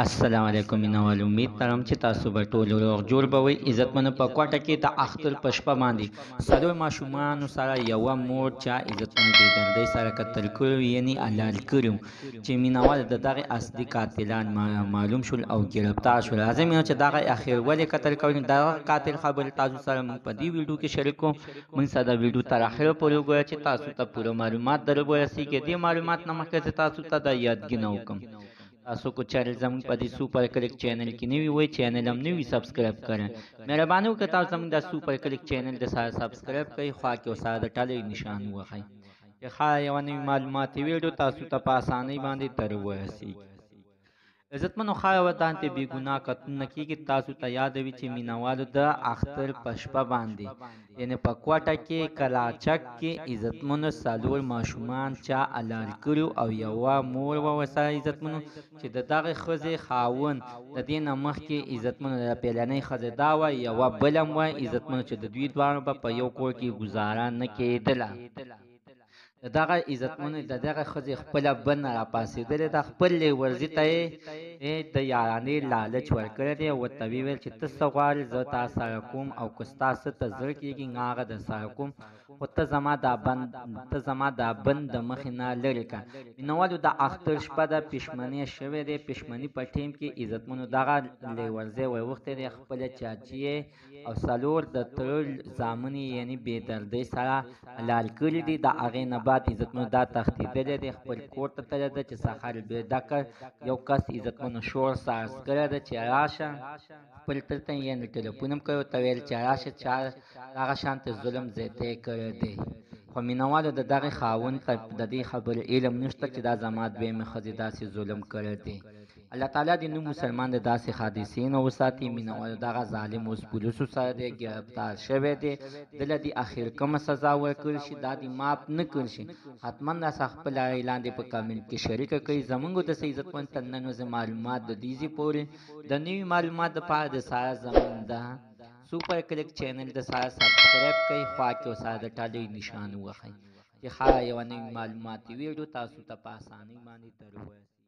السلام علیکم مینوال امید لرم چې تاسو به ټول روغ جوړ به وئ. عزتمنو په کوټه کې د اختر په شپه باندې څلور ماشومانو سره یوه مور چا عزتمنو بېدردۍ سره قتل کړي یعنې حلال کړي چې مینوال د دغې اصلي قاتلان معلوم شول او ګرفتار شول. راځئ مینو چې دغه اخر ولې قتل کوي دغه قاتل خبرې تاسو سره موږ په دې ویډیو کې شریک کوو. موږ سره د ویډیو تر اخره پورې وګورئ چې تاسو ته پوره معلومات در ورسېږي. دې معلومات نه مخکې زه تاسو ته د یادګي وکړم. تاسو کو چینل زموږ په دې سوپر کلک چینل کې نوي وئ چینل هم نوي سبسکرایب کړئ. مهرباني وکړئ تاسو زموږ د سوپر کلک چینل د سره سبسکرایب کړئ خوا کې ورسره د ټلۍ نشان ووهئ چې ښه یوه نوي معلوماتي ویډیو تاسو ته په اسانۍ باندې در ورسېږي. عزتمنو ښه ودان ته بې ګناه قتلونه کېږي. تاسو ته یاد وي چې مینوالو د اختر په شپه باندې یعنې په کوټه کې کلاچک کې عزتمنو څلور ماشومان چا حلال کړي او یوه مور وه ورسره عزتمنو چې د دغې ښځې خاوند د دې نه مخکې عزتمنو د پیلنۍ ښځې دا وه یوه بله هم وه عزتمنو چې د دوی دواړو به په یو کور کې ګزاره نه کېدله. د دغه عزتمنو د دغه ښځې خپله بنه راپاڅېدلې ده. خپل لیورزي ته یې د یارانې لالچ ورکړی دی. ورته ویې ویل چې ته څه غواړې زه تا سره کوم او که ستا څه ته زړه کېږي هغه در سره کوم خو ته زما دا بند د مخې نه لرې کړه. مینوالو د اختر شپه ده پښمنۍ شوې دی. پښمني په ټیم کې عزتمنو دغه لیورزی وروختی دی. خپله چاچي او څلور د ترور زامن یې یعنې بېدردۍ سره حلال کړي دي. د هغې نه بعد عزتمنو دا تښتېدلی دی خپل کور ته تللی ده چې سهار بیده کړ یو کس عزتمنو شور ساز کړی ده چې راشه خپل تر ته یعنې ټلیفون هم کړی ورته ویل چې راشه چا هغه شانته ظلم زیاتی کړی دی. خو مینوالو د دغې خاوند ته د دې خبرې علم نشته چې دا زما دویمې ښځې داسې ظلم کړی دی. الله تعالی دې نو مسلمان د داسې حادثې نه وساتي. مینوالو دغه ظالم اوس پولیسو سره دی ګرفتار شوی دی. دله دې اخر کومه سزا ورکړل شي دا دې معاف نه کړل شي. حتما دا خپل اعلان دې په کامنټ کې شریکه کړئ. زموږ د عزتمن تر نن ورځې معلومات د دې پورې د نوي معلومات دپاره د ساره زموږ د سوپر کلک چینل د سره سبسکرایب کړئ خوا کې ورسره د ټلۍ نشان ووهئ چې ښه یوه نوي معلوماتي ویډیو تاسو ته په اسانۍ باندې در ورسېږي.